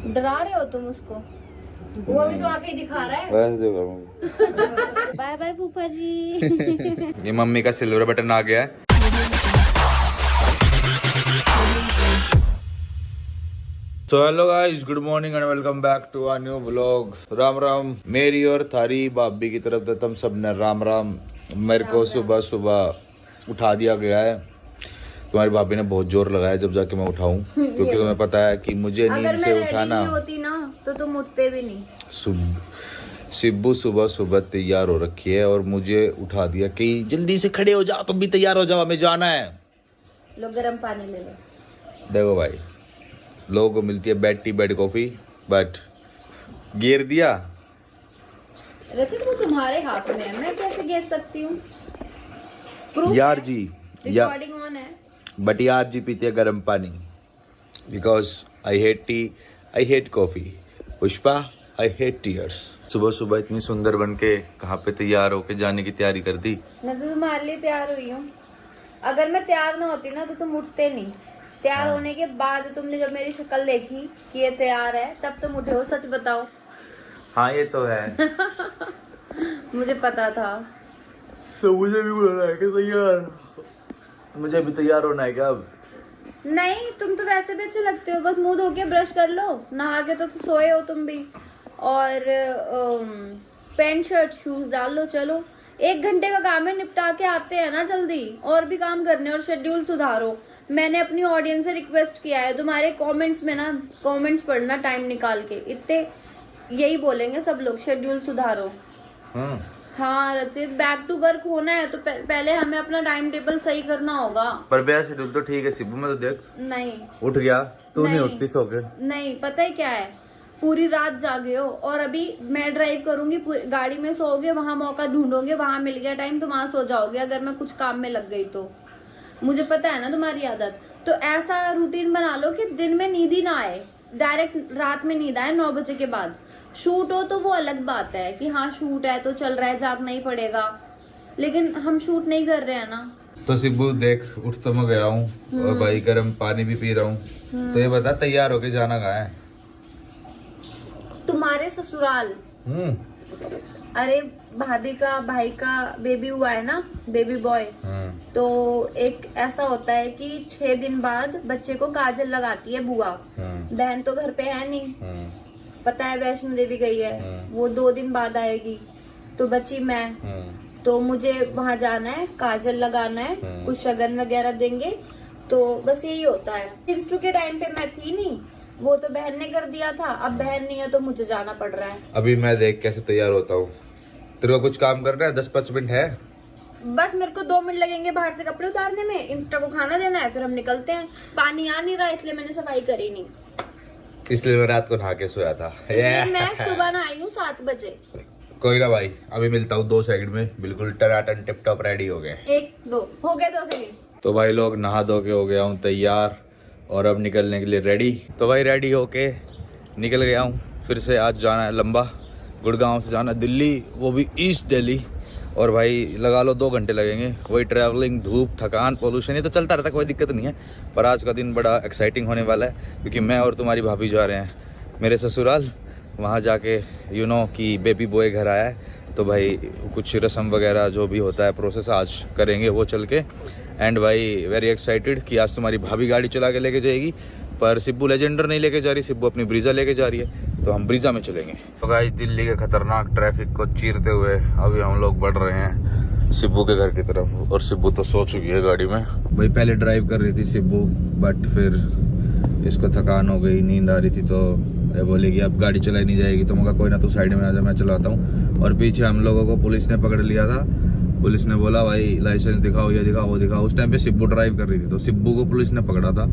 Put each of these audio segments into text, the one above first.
डरा रहे हो तुम उसको? वो भी तो आके दिखा रहा है। बाय बाय फूफा जी। ये मम्मी का सिल्वर बटन आ गया है। So hello guys, good morning and welcome back to a new vlog. Ram Ram मेरी और थारी भाभी की तरफ से तुम सब ने राम राम। मेरे को सुबह सुबह उठा दिया गया है। तुम्हारी भाभी ने बहुत जोर लगाया जब जाके मैं उठाऊं, क्योंकि तुम्हें पता है कि मुझे नींद से उठाना होती ना तो तुम उठते भी नहीं। सिब्बू सुबह सुबह तैयार हो रखी है और मुझे उठा दिया कि जल्दी से खड़े हो जाओ, तुम भी तैयार हो जाओ, हमें जाना है। लो गर्म पानी ले लो। देखो भाई, लोगों को मिलती है बैटी बेड कॉफी, बट गिर दिया। रचित वो तुम्हारे हाथ में है, मैं कैसे गिर सकती हूँ? यार जी, रिकॉर्डिंग ऑन है। बट यार जी पीते हैं गर्म पानी, because I hate T, I hate coffee. Pushpa, I hate tears. सुबह सुबह इतनी सुंदर बन के कहाँ पे तैयार होके जाने की तैयारी कर दी। मैं तो तुम्हारे लिए तैयार हुई हूँ। अगर मैं तैयार ना होती ना तो तुम उठते नहीं। तैयार होने के बाद तुमने जब मेरी शक्ल देखी कि ये तैयार है, तब तुम उठे हो। सच बताओ। हाँ ये तो है। मुझे पता था। तो मुझे भी बोलना है कि तैयार, मुझे भी तैयार होना है क्या अब? नहीं, तुम तो वैसे भी अच्छे लगते हो। बस मुंह धो के ब्रश कर लो, नहा के तो सोए हो तुम भी। और पैंट शर्ट शूज डाल लो, चलो। 1 घंटे का काम है, निपटा के आते हैं ना जल्दी। और भी काम करने और शेड्यूल सुधारो। मैंने अपनी ऑडियंस से रिक्वेस्ट किया है, तुम्हारे कमेंट्स में ना, कमेंट्स पढ़ना टाइम निकाल के। इतने यही बोलेंगे सब लोग, शेड्यूल सुधारो। हाँ रचित, बैक टू वर्क होना है तो पहले हमें अपना टाइम टेबल सही करना होगा। पर मेरा शेड्यूल तो ठीक है सिब्बू, में तो देख नहीं उठ गया, तू नहीं उठती सो के। नहीं, पता है क्या है, पूरी रात जागे हो और अभी मैं ड्राइव करूंगी, गाड़ी में सोओगे, वहां मौका ढूंढोगे, वहां मिल गया टाइम तो वहां सो जाओगे। अगर मैं कुछ काम में लग गई तो मुझे पता है ना तुम्हारी आदत। तो ऐसा रूटीन बना लो कि दिन में नींद ही ना आए, डायरेक्ट रात में नींद आए 9 बजे के बाद। शूट हो तो वो अलग बात है कि हाँ शूट है तो चल रहा है, जागना ही पड़ेगा, लेकिन हम शूट नहीं कर रहे हैं ना। तो सिब्बू देख, उठ तो मैं गया हूँ और भाई गर्म पानी भी पी रहा हूँ। तो ये बता, तैयार होके जाना कहाँ है? तुम्हारे ससुराल। अरे भाभी का भाई का बेबी हुआ है ना, बेबी बॉय। तो एक ऐसा होता है कि 6 दिन बाद बच्चे को काजल लगाती है बुआ। बहन तो घर पे है नहीं, पता है वैष्णो देवी गई है, वो 2 दिन बाद आएगी। तो बची मैं, तो मुझे वहां जाना है, काजल लगाना है, कुछ शगन वगैरह देंगे। तो बस यही होता है। इंस्टू के टाइम पे मैं थी नहीं, वो तो बहन ने कर दिया था। अब बहन नहीं है तो मुझे जाना पड़ रहा है। अभी मैं देख कैसे तैयार होता हूँ। तेरे को कुछ काम करना है? 10-5 मिनट है बस। मेरे को 2 मिनट लगेंगे बाहर से कपड़े उतारने में, इंस्टा को खाना देना है, फिर हम निकलते हैं। पानी आ नहीं रहा इसलिए मैंने सफाई करी नहीं, इसलिए मैं रात को नहा के सोया था। इसलिए मैं सुबह नहाई हूँ 7 बजे। कोई ना भाई, अभी मिलता हूँ 2 सेकंड में। बिल्कुल टनाटन टिप टॉप रेडी हो गए। 1-2 हो गए, 2 सेकंड। तो भाई लोग, नहा धो के हो गया हूँ तैयार और अब निकलने के लिए रेडी। तो भाई रेडी होके निकल गया हूँ। फिर से आज जाना है लंबा, गुड़गांव से जाना दिल्ली, वो भी ईस्ट दिल्ली। और भाई लगा लो 2 घंटे लगेंगे। वही ट्रैवलिंग, धूप, थकान, पोल्यूशन, ये तो चलता रहता, कोई दिक्कत नहीं है। पर आज का दिन बड़ा एक्साइटिंग होने वाला है, क्योंकि मैं और तुम्हारी भाभी जा रहे हैं मेरे ससुराल। वहाँ जाके यू नो कि बेबी बॉय घर आया है, तो भाई कुछ रस्म वगैरह जो भी होता है प्रोसेस आज करेंगे वो चल के। एंड भाई वेरी एक्साइटेड कि आज तुम्हारी भाभी गाड़ी चला के लेके जाएगी, पर सिब्बू लेजेंडर नहीं लेके जा रही, सिब्बू अपनी ब्रीजा लेके जा रही है, तो हम ब्रीजा में चलेंगे। तो गाइस, दिल्ली के खतरनाक ट्रैफिक को चीरते हुए अभी हम लोग बढ़ रहे हैं सिब्बू के घर की तरफ। और सिब्बू तो सो चुकी है गाड़ी में। भाई पहले ड्राइव कर रही थी सिब्बू, बट फिर इसको थकान हो गई, नींद आ रही थी, तो ये बोलेगी अब गाड़ी चलाई नहीं जाएगी। तो मैं कोई ना, तू साइड में आ जा, मैं चलाता हूँ। और पीछे हम लोगों को पुलिस ने पकड़ लिया था। पुलिस ने बोला भाई लाइसेंस दिखाओ, ये दिखाओ, वो दिखाओ। उस टाइम पे सिब्बू ड्राइव कर रही थी, तो सिब्बू को पुलिस ने पकड़ा था।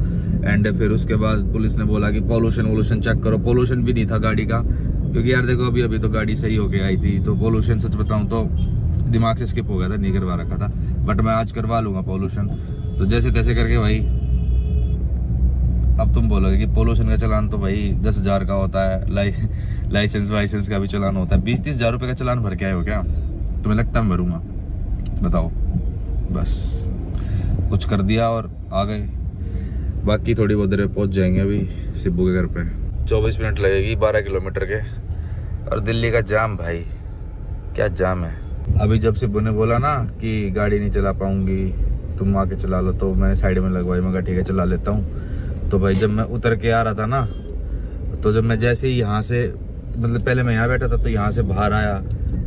एंड फिर उसके बाद पुलिस ने बोला कि पोल्यूशन चेक करो। पोल्यूशन भी नहीं था गाड़ी का, क्योंकि यार देखो अभी तो गाड़ी सही होके आई थी। तो पोल्यूशन सच बताऊं तो दिमाग से स्किप हो गया था, नहीं करवा रखा था, बट मैं आज करवा लूंगा पोल्यूशन। तो जैसे तैसे करके भाई, अब तुम बोलोगे कि पोल्यूशन का चलान तो भाई 10,000 का होता है, लाइसेंस वाइसेंस का भी चलान होता है। 20-30 हज़ार रुपये का चलान भर के आए हो क्या? तुम्हें लगता है मैं भरूंगा? बताओ। बस कुछ कर दिया और आ गए। बाकी थोड़ी बहुत देर में पहुंच जाएंगे अभी सिब्बू के घर पे। 24 मिनट लगेगी 12 किलोमीटर के। और दिल्ली का जाम भाई, क्या जाम है। अभी जब सिब्बू ने बोला ना कि गाड़ी नहीं चला पाऊंगी, तुम आके चला लो, तो मैंने साइड में लगवाई। मैं कहा ठीक है चला लेता हूँ। तो भाई जब मैं उतर के आ रहा था ना, तो जब मैं जैसे ही यहाँ से, मतलब पहले मैं यहाँ बैठा था, तो यहाँ से बाहर आया,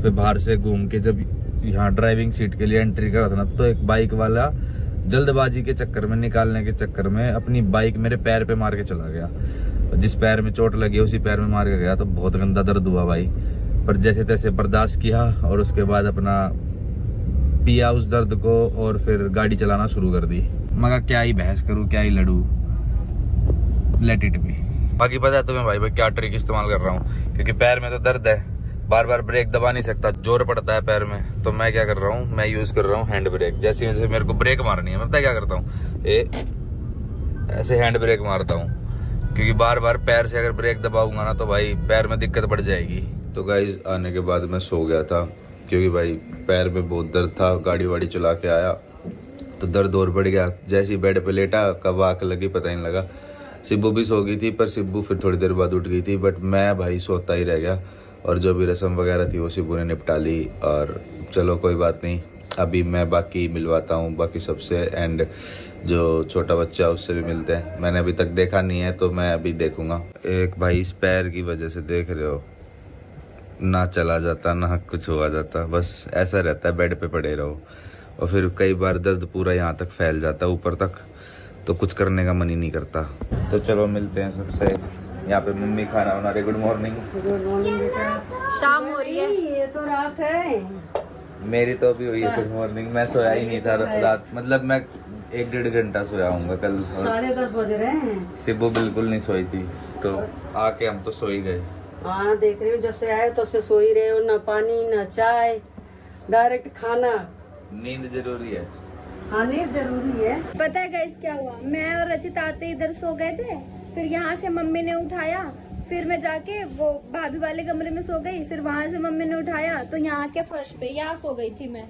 फिर बाहर से घूम के जब यहाँ ड्राइविंग सीट के लिए एंट्री करा था ना, तो एक बाइक वाला जल्दबाजी के चक्कर में, निकालने के चक्कर में अपनी बाइक मेरे पैर पे मार के चला गया। जिस पैर में चोट लगी उसी पैर में मार के गया। तो बहुत गंदा दर्द हुआ भाई, पर जैसे तैसे बर्दाश्त किया और उसके बाद अपना पिया उस दर्द को और फिर गाड़ी चलाना शुरू कर दी। मगर क्या ही बहस करूँ, क्या ही लड़ू, लेट इट बी। बाकी पता है तुम्हें भाई मैं क्या ट्रिक इस्तेमाल कर रहा हूँ, क्योंकि पैर में तो दर्द है, बार बार ब्रेक दबा नहीं सकता, जोर पड़ता है पैर में। तो मैं क्या कर रहा हूँ, मैं यूज कर रहा हूँ हैंड ब्रेक। जैसे जैसे मेरे को ब्रेक मारनी है, मैं क्या करता हूँ, ऐसे हैंड ब्रेक मारता हूँ, क्योंकि बार बार पैर से अगर ब्रेक दबाऊंगा ना तो भाई पैर में दिक्कत बढ़ जाएगी। तो गाइज आने के बाद मैं सो गया था, क्योंकि भाई पैर में बहुत दर्द था। गाड़ी वाड़ी चला के आया तो दर्द और बढ़ गया। जैसे ही बेड पे लेटा, कब आँख लगी पता ही नहीं लगा। सिब्बू भी सो गई थी, पर सिब्बू फिर थोड़ी देर बाद उठ गई थी, बट मैं भाई सोता ही रह गया। और जो भी रस्म वगैरह थी वो सिब्बू ने निपटा ली। और चलो कोई बात नहीं, अभी मैं बाकी मिलवाता हूँ बाकी सबसे, एंड जो छोटा बच्चा है उससे भी मिलते हैं। मैंने अभी तक देखा नहीं है, तो मैं अभी देखूंगा। एक भाई इस पैर की वजह से देख रहे हो, ना चला जाता ना कुछ हुआ जाता, बस ऐसा रहता है, बेड पे पड़े रहो। और फिर कई बार दर्द पूरा यहाँ तक फैल जाता है, ऊपर तक, तो कुछ करने का मन ही नहीं करता। तो चलो मिलते हैं सबसे। यहाँ पे मम्मी खाना बना रही। Good morning. गुड मॉर्निंग बेटा। शाम हो रही है। ये तो रात है। मेरी तो अभी हुई है गुड मॉर्निंग। मैं सोया ही नहीं था रात, मतलब मैं 1-1.5 घंटा सोया हूँगा कल। 10:30 बज रहे हैं। सिब्बू बिल्कुल नहीं सोई थी, तो आके हम तो सो ही गए। हाँ देख रही हो, जब से आए तब से सो ही रहे हो, ना पानी ना चाय, डायरेक्ट खाना। नींद जरूरी है। खाने जरूरी है। पता है गाइस क्या हुआ, मैं और रचित आते इधर सो गए थे, फिर यहाँ से मम्मी ने उठाया, फिर मैं जाके वो भाभी वाले कमरे में सो गई, फिर वहाँ से मम्मी ने उठाया तो यहाँ के फर्श पे यहाँ सो गई थी मैं।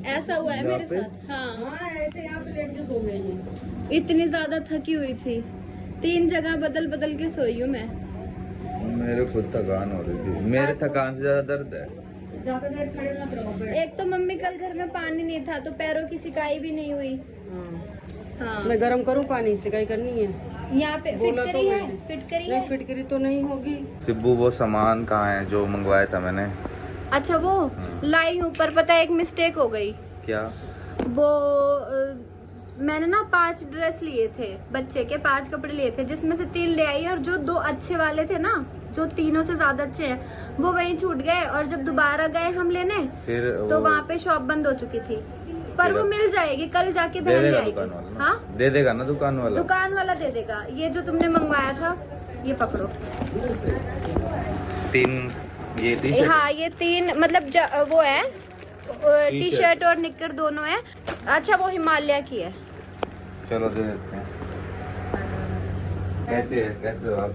ऐसा हुआ है मेरे साथ। हाँ हाँ ऐसे यहाँ पे लेट के सो गई है। इतनी ज्यादा थकी हुई थी, 3 जगह बदल बदल के सोई हूँ मैं। मेरे खुद थकान हो रही थी, मेरे थकान से ज्यादा दर्द है। ज्यादा देर खड़े मत रहो बैठ। एक तो मम्मी कल घर में पानी नहीं था, तो पैरों की सिकाई भी नहीं हुई। हाँ मैं गरम करूँ पानी, सिकाई करनी है। यहाँ पे बोला फिट तो करी है, मैंने। फिट करी नहीं है। फिटकरी तो नहीं होगी। सिब्बू वो सामान कहाँ है जो मंगवाया था मैंने? अच्छा वो लाई हूँ, पर पता है एक मिस्टेक हो गई। क्या? वो मैंने ना 5 ड्रेस लिए थे, बच्चे के 5 कपड़े लिए थे, जिसमें से 3 ले आई, और जो 2 अच्छे वाले थे ना, जो तीनों से ज्यादा अच्छे हैं, वो वहीं छूट गए। और जब दोबारा गए हम लेने, फिर तो वहाँ पे शॉप बंद हो चुकी थी। पर वो मिल जाएगी, कल जाके दे बहन ले देगा आएगी। दुकान वाला? हाँ दे देगा ना दुकान वाला? दुकान वाला दे देगा। ये जो तुमने मंगवाया था, ये पकड़ो। 3 ये टी-शर्ट? हाँ ये 3 मतलब वो है, टी शर्ट और निक्कर दोनों है। अच्छा वो हिमालय की है। चलो दे देते हैं। कैसे है, कैसे हो आप?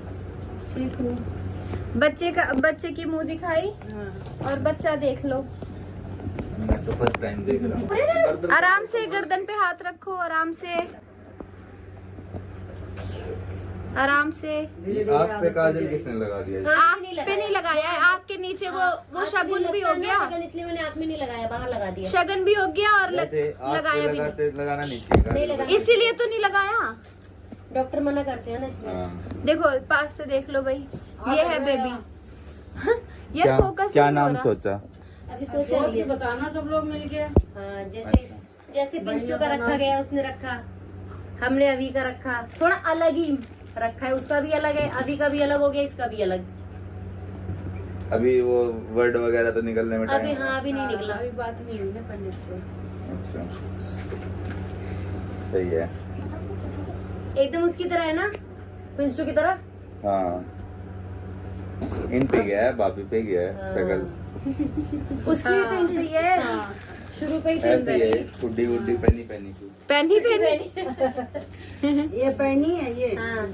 ठीक हूँ। बच्चे की मुंह दिखाई हाँ। और बच्चा देख लो। मैं तो फर्स्ट टाइम देख रहा हूँ। आराम से गर्दन पे हाथ रखो, आराम से, आराम से। आँख पे काजल किसने लगा दिया? आँख पे नहीं लगाया है, आँख के नीचे वो शगुन भी हो गया, इसलिए मैंने आँख में नहीं लगाया, बाहर लगा दिया। शगन भी हो गया और वैसे आँख लगाया पे भी नहीं। लगाना नहीं चाहिए नहीं काजल। लगा, इसीलिए तो नहीं लगाया। डॉक्टर मना करते हैं ना इसलिए। हाँ। देखो पास से देख लो भाई, ये है बेबी। ये क्या फोकस क्या नहीं हो नाम रहा। सोचा? अभी सोचा सोच नहीं के है। बताना सब लोग मिलके। हाँ जैसे पिंचू का रखा गया, उसने रखा, हमने अभी का रखा, थोड़ा अलग ही रखा है। उसका भी अलग है, अभी का भी अलग हो गया, इसका भी अलग। अभी वो वर्ड वगैरह तो निकलने में अभी टाइम? हाँ अभी नहीं निकला। अभी बात नहीं हुई ना पंडित से। अच्छा सही है। एकदम उसकी तरह है ना, पिंचू की तरह। हाँ इन पे गया है, भाभी पे गया है शक्ल। उसकी भी पिंक थी है, शुरू पे ही पिंक ऐसी है, हुड्डी वुड्डी पहनी पहनी की। पहनी ये पहनी है ये। हाँ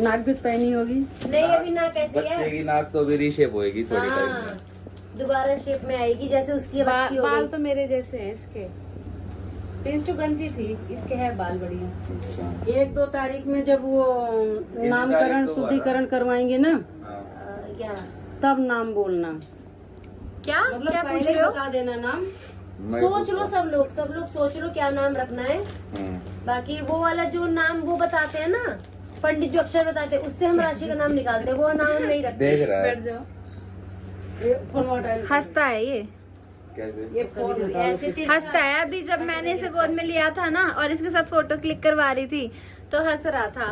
नाक भी पहनी होगी। नहीं अभी ना कैसी बच्चे है। की नाक तो अभी रीशेप होएगी थोड़ी टाइम हाँ में। दोबारा शेप में आएगी, जैसे उसकी अब अच्छी हो बाल गई। तो मेरे जैसे हैं इसके। प्रिंस टू गंजी थी, इसके है बाल बढ़िया। 1-2 तारीख में जब वो नामकरण शुद्धिकरण करवाएंगे ना, 11 तब नाम बोलना। क्या मतलब क्या पूछ पहले रहे हो? बता देना नाम। सोच लो सब लोग सोच लो क्या नाम रखना है। बाकी वो वाला जो नाम वो बताते हैं ना, पंडित जो अक्षर बताते हैं, उससे हम राशि का नाम निकालते हैं, वो नाम नहीं रखते। देख रहा है। बैठ जाओ। हंसता है ये, ऐसे हंसता है। अभी जब मैंने इसे गोद में लिया था ना और इसके साथ फोटो क्लिक करवा रही थी तो हंस रहा था।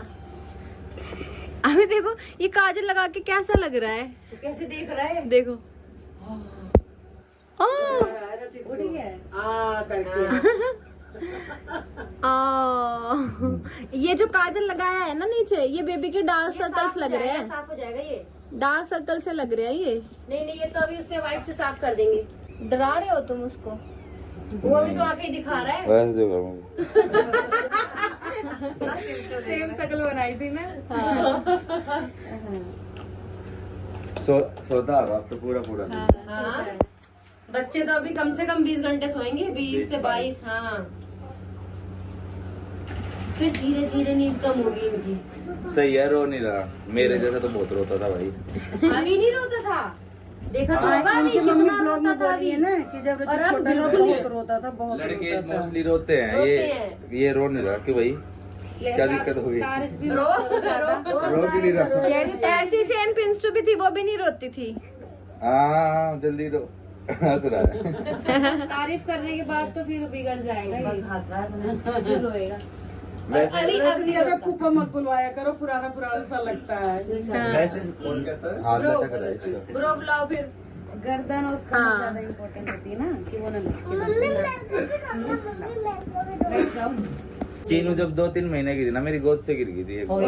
अभी देखो ये काजल लगा के कैसा लग रहा है, कैसे देख रहा है, देखो। उड़ गया है। ये जो काजल लगाया है ना नीचे, ये बेबी के डार्क सर्कल्स लग रहे हैं, साफ हो जाएगा ये। डार्क सर्कल से लग रहा है ये। नहीं ये तो अभी उससे व्हाइट से साफ कर देंगे। डरा रहे हो तुम उसको? वो अभी तो आके दिखा रहा है। सेम शकल बनाई थी ना। सोता अब तो पूरा हाँ। बच्चे तो अभी कम से कम 20 घंटे सोएंगे, 20 से 22। हाँ, फिर धीरे धीरे नींद कम होगी इनकी। सही है, रो नहीं रहा। मेरे जैसा तो बहुत रोता था भाई। अभी नहीं रोता था, देखा तो होगा अभी उनकी मम्मी कितना ब्लॉग में रोता था बोली अभी। है ना कि जब और अब छोटा था बिल्कुल बहुत रोता था, बहुत लड़के रोता था। मोस्टली रोते हैं। ये रो नहीं रहा कि भाई क्या दिक्कत हो गई? रो क्यों नहीं रहा? ऐसी सेम पिंस्टू भी थी, वो भी नहीं रोती थी। हाँ जल्दी रो। हंस रहा है। तारीफ करने के बाद तो फिर बिगड़ जाएगा, बस हंस रहा है फिर रोएगा। वैसे अभी ज्यादा फूफा मत बुलवाया करो, पुराना सा लगता है। वैसे कौन कहता है? हाथ में टकरा है इसका। ब्रो बुलाओ फिर। गर्दन और कमर ज्यादा इम्पोर्टेंट होती है ना, कि वो चीनू जब 2-3 महीने की थी ना, मेरी गोद से गिर गई थी एक बार।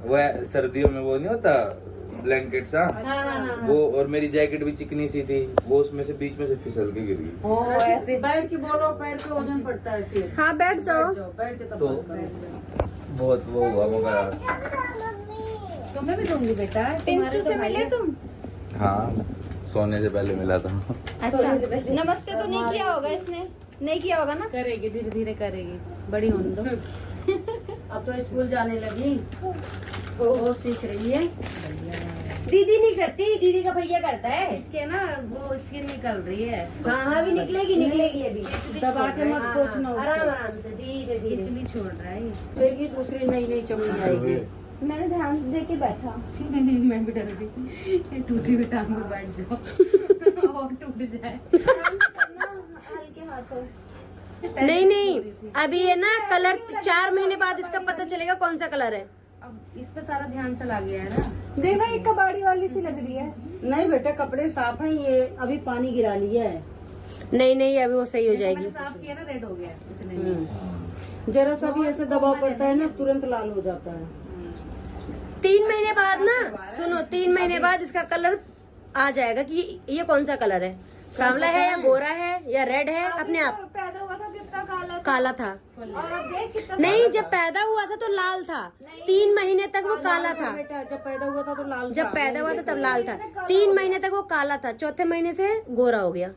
वो सर्दियों में वो नहीं होता ब्लैंकेट सा, वो, और मेरी जैकेट भी चिकनी सी थी, वो उसमें से बीच में से फिसल के गिर गई। ऐसे बैठ के बोलो, पैर पे वजन पड़ता है फिर। हाँ बैठ जाओ। बैठ के तब तो बहुत वो हुआ मगर। तो मैं भी दूंगी बेटा। पिंस्टू से मिले तुम? हाँ, सोने से पहले मिला था। अच्छा, नमस्ते तो नहीं किया होगा इसने? नहीं किया होगा ना? करेगी, धीरे धीरे करेगी, बड़ी होने दो। अब तो स्कूल जाने लगी, वो सीख रही है। दीदी नहीं करती, दीदी का भैया करता है। इसके ना वो स्किन निकल रही है। हाँ अभी निकलेगी अभी। दबा के मत पोछना उसको। आराम से धीरे धीरे। खिचड़ी छोड़ रहा है, फिर की दूसरी नई चमड़ी आएगी। मैंने ध्यान से देख के बैठा। मैं भी डर गई, टूटी हुई टांग में बैठ जाओ और टूट जाए। हल्के हाथों। नहीं अभी ये ना कलर 4 महीने बाद इसका पता चलेगा कौन सा कलर है। अब इस पे सारा ध्यान चला गया है ना। देखा एक कबाड़ी वाली सी लग रही है। नहीं बेटा, कपड़े साफ हैं, ये अभी पानी गिरा लिया है। नहीं अभी वो सही हो जाएगी। साफ किया ना, रेड हो गया इतने। जरा सा भी ऐसे दबाव पड़ता है ना, तुरंत लाल हो जाता है। 3 महीने बाद ना, सुनो, 3 महीने बाद इसका कलर आ जाएगा कि ये कौन सा कलर है, सांवला है या गोरा है या रेड है, अपने आप। पैदा हुआ था कितना काला था। और अब देख कितना। नहीं, जब पैदा हुआ था तो लाल था। 3 महीने तक वो काला था। बेटा जब पैदा हुआ था तो लाल था। जब पैदा हुआ था तब लाल था। 3 महीने तक वो काला था, चौथे महीने से गोरा हो गया।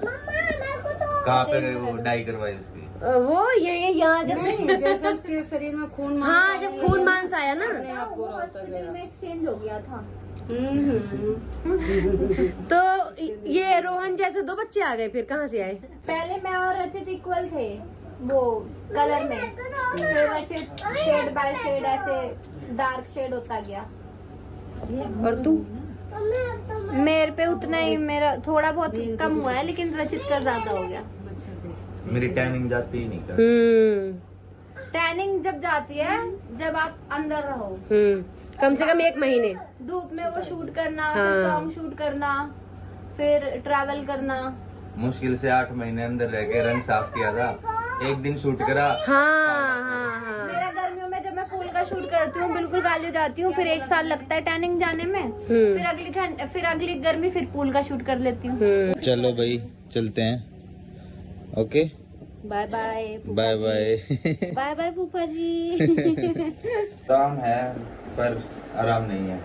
कहाँ पे वो डाई करवाई उसकी? वो ये यहाँ जब नहीं, जैसे उसके शरीर में खून मांस हाँ, आया, जब खून मांस आया ना, अपने आप गोरा होता गया। में एक्सचेंज हो गया था। तो ये रोहन जैसे 2 बच्चे आ गए। फिर कहाँ से आए? पहले मैं और रचित इक्वल थे वो कलर में, फिर रचित शेड बाय शेड ऐसे डार्क शेड होता गया। और तू? मेरे पे उतना ही, मेरा थोड़ा बहुत कम हुआ है, लेकिन रचित का ज्यादा हो गया। मेरी टैनिंग जाती ही नहीं कर। टैनिंग जब जाती है जब आप अंदर रहो, कम से कम 1 महीने धूप में वो शूट करना, फिर हाँ। सॉन्ग शूट करना, फिर ट्रैवल करना। मुश्किल से 8 महीने अंदर रह के रंग साफ किया था, एक दिन शूट करा। हाँ। मेरा गर्मियों में जब मैं फूल का शूट करती हूँ बिल्कुल काली हो जाती हूँ, फिर 1 साल लगता है टैनिंग जाने में, फिर अगली गर्मी फिर फूल का शूट कर लेती हूँ। चलो भाई चलते हैं। Okay, bye bye bye bye. Bye bye फूफा जी। आराम है पर आराम नहीं है।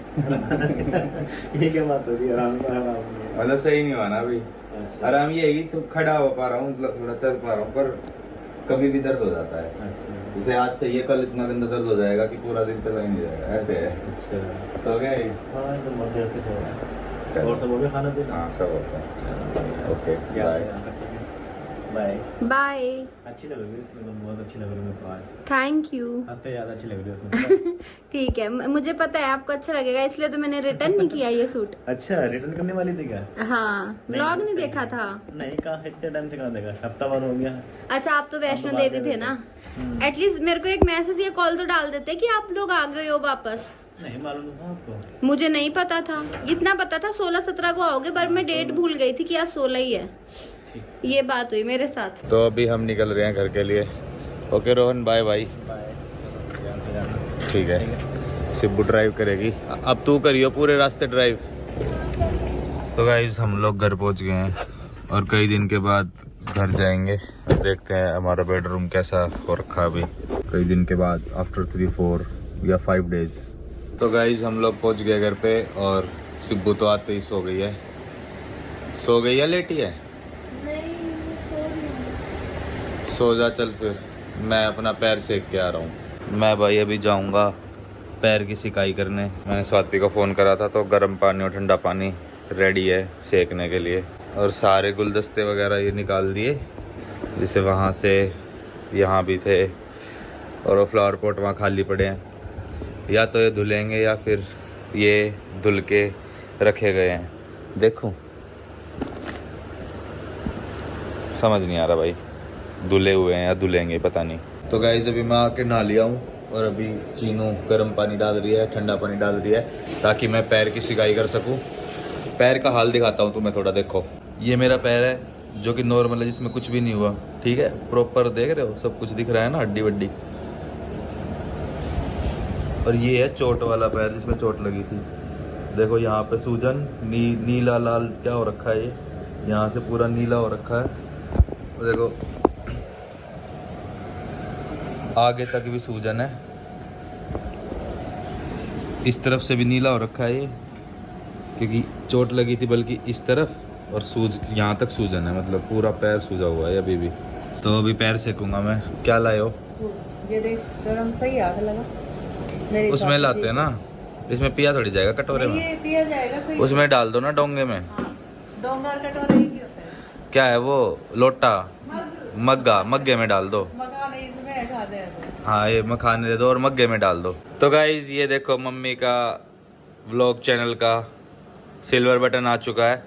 ये क्या बात हो रही है? आराम का आराम नहीं है। मतलब सही नहीं हुआ ना अभी। अच्छा। आराम ये है कि तो खड़ा हो पा रहा हूँ, मतलब थोड़ा चल पा रहा हूँ, पर कभी भी दर्द हो जाता है। अच्छा जैसे आज सही है, कल इतना गंदा दर्द हो जाएगा कि पूरा दिन चला ही नहीं जाएगा, ऐसे है। अच्छा। सो गए? हाँ एकदम बहुत देर से सो रहा है। चलो। और सब हो गया खाना पीना? हाँ सब होता है। चलो okay bye bye. Bye. Bye. अच्छी लग रही है इसमें, तो बहुत अच्छी लग रही है मेरे को आज। Thank you. हद से ज़्यादा अच्छी लग रही है उसमें। ठीक है, मुझे पता है आपको अच्छा लगेगा, इसलिए तो मैंने रिटर्न नहीं किया ये सूट। अच्छा रिटर्न करने वाली थी क्या? हाँ, व्लॉग नहीं देखा था। नहीं कहाँ, इतने टाइम से कहाँ देखा, हफ्ता भर हो गया। अच्छा, आप तो वैष्णो आप तो देवी थे ना। हम्म। एटलीस्ट मेरे को एक मैसेज या कॉल तो डाल देते कि आप लोग आ गए हो वापस। नहीं मालूम था आपको? मुझे नहीं पता था, इतना पता था 16-17 को आओगे, पर मैं डेट भूल गई थी कि आज 16 ही है। ये बात हुई मेरे साथ। तो अभी हम निकल रहे हैं घर के लिए। Okay Rohan bye bye. Bye. चलो ध्यान से जाना। ठीक है, शिब्बू ड्राइव करेगी, अब तू करियो पूरे रास्ते ड्राइव। तो गाइज हम लोग घर पहुंच गए हैं और कई दिन के बाद घर जाएंगे। अब देखते हैं हमारा बेडरूम कैसा हो रखा है अभी कई दिन के बाद, आफ्टर 3-4 या 5 डेज। तो गाइज हम लोग पहुंच गए घर पे और शिब्बू तो आते ही सो गई है। सो गई है, लेटी है? सो जा चल, फिर मैं अपना पैर सेक के आ रहा हूँ। मैं भाई अभी जाऊँगा पैर की सिकाई करने। मैंने स्वाति को फ़ोन करा था, तो गर्म पानी और ठंडा पानी रेडी है सेकने के लिए। और सारे गुलदस्ते वगैरह ये निकाल दिए, जैसे वहाँ से यहाँ भी थे, और वो फ्लावर पॉट वहाँ खाली पड़े हैं। या तो ये धुलेंगे या फिर ये धुल के रखे गए हैं। देखूं, समझ नहीं आ रहा भाई, धुले हुए हैं या धुलेंगे पता नहीं। तो गाइस अभी मैं आके नहा लिया हूँ और अभी चीनू गर्म पानी डाल रही है, ठंडा पानी डाल रही है, ताकि मैं पैर की सिकाई कर सकूँ। पैर का हाल दिखाता हूँ तुम्हें थोड़ा, देखो ये मेरा पैर है जो कि नॉर्मल है, जिसमें कुछ भी नहीं हुआ, ठीक है, प्रॉपर देख रहे हो, सब कुछ दिख रहा है ना, हड्डी वड्डी। और ये है चोट वाला पैर जिसमें चोट लगी थी, देखो यहाँ पे सूजन, नीला लाल क्या हो रखा है, ये यहाँ से पूरा नीला हो रखा है। देखो आगे तक भी सूजन है, इस तरफ से भी नीला हो रखा है ये, क्योंकि चोट लगी थी बल्कि इस तरफ, और सूज यहाँ तक सूजन है, मतलब पूरा पैर सूजा हुआ है अभी भी। तो अभी पैर सेकूंगा मैं। क्या लाए हो? ये देख गरम सही आग लगा। उसमें लाते हैं ना, इसमें पिया थोड़ी जाएगा कटोरे में, ये पिया जाएगा सही। उसमें डाल दो ना डोंगे में। डोंगर कटोरे ही होता है। क्या है वो, लोटा, मग्गा, मग्गे में डाल दो। मगा नहीं, इसमें खा दे। हाँ ये मखाने दे दो और मग्गे में डाल दो। तो गाइज ये देखो मम्मी का व्लॉग चैनल का सिल्वर बटन आ चुका है।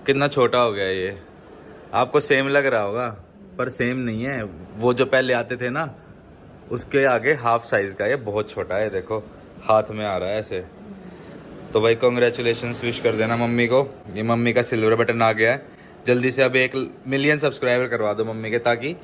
कितना छोटा हो गया ये, आपको सेम लग रहा होगा पर सेम नहीं है। वो जो पहले आते थे ना, उसके आगे हाफ साइज का, ये बहुत छोटा है, देखो हाथ में आ रहा है ऐसे। तो भाई कॉन्ग्रेचुलेशंस विश कर देना मम्मी को, ये मम्मी का सिल्वर बटन आ गया है। जल्दी से अब 1 मिलियन सब्सक्राइबर करवा दो मम्मी के, ताकि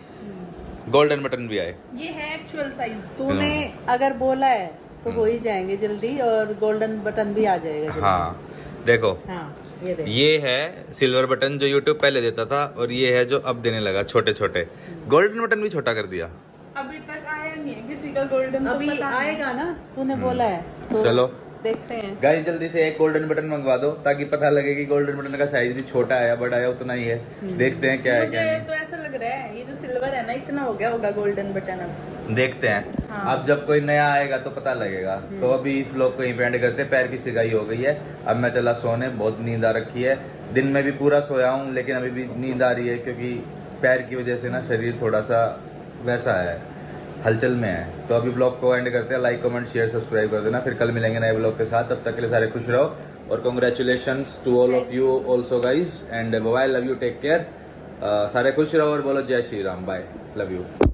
गोल्डन बटन भी आए। ये है एक्चुअल साइज। तूने अगर बोला है तो हो ही जाएंगे जल्दी, और गोल्डन बटन भी आ जाएगा जल्दी। हाँ देखो, हाँ ये देख। ये है सिल्वर बटन जो यूट्यूब पहले देता था, और ये है जो अब देने लगा छोटे छोटे। गोल्डन बटन भी छोटा कर दिया। अभी तक आया नहीं है किसी का गोल्डन। अभी आएगा ना, तूने बोला है तो चलो देखते हैं। गाइस जल्दी से एक गोल्डन बटन मंगवा दो, ताकि पता लगे कि गोल्डन बटन का साइज भी छोटा है या बड़ा है, उतना ही है। देखते हैं क्या है क्या मुझे तो ऐसा लग रहा है ये जो सिल्वर है ना, इतना हो गया होगा गोल्डन बटन अब। नहीं, देखते हैं। अब जब कोई नया आएगा तो पता लगेगा। तो अभी इस व्लॉग को यहीं पे एंड करते हैं। पैर की सिकाई हो गई है, अब मैं चला सोने, बहुत नींद आ रखी है। दिन में भी पूरा सोया हूँ, लेकिन अभी भी नींद आ रही है, क्योंकि पैर की वजह से ना शरीर थोड़ा सा वैसा है, हलचल में है। तो अभी ब्लॉग को एंड करते हैं। लाइक कमेंट शेयर सब्सक्राइब कर देना, फिर कल मिलेंगे नए ब्लॉग के साथ। तब तक के लिए सारे खुश रहो, और congratulations to all of you also guys, and bye, love you, take care. सारे खुश रहो और बोलो जय Shri Ram, bye, love you.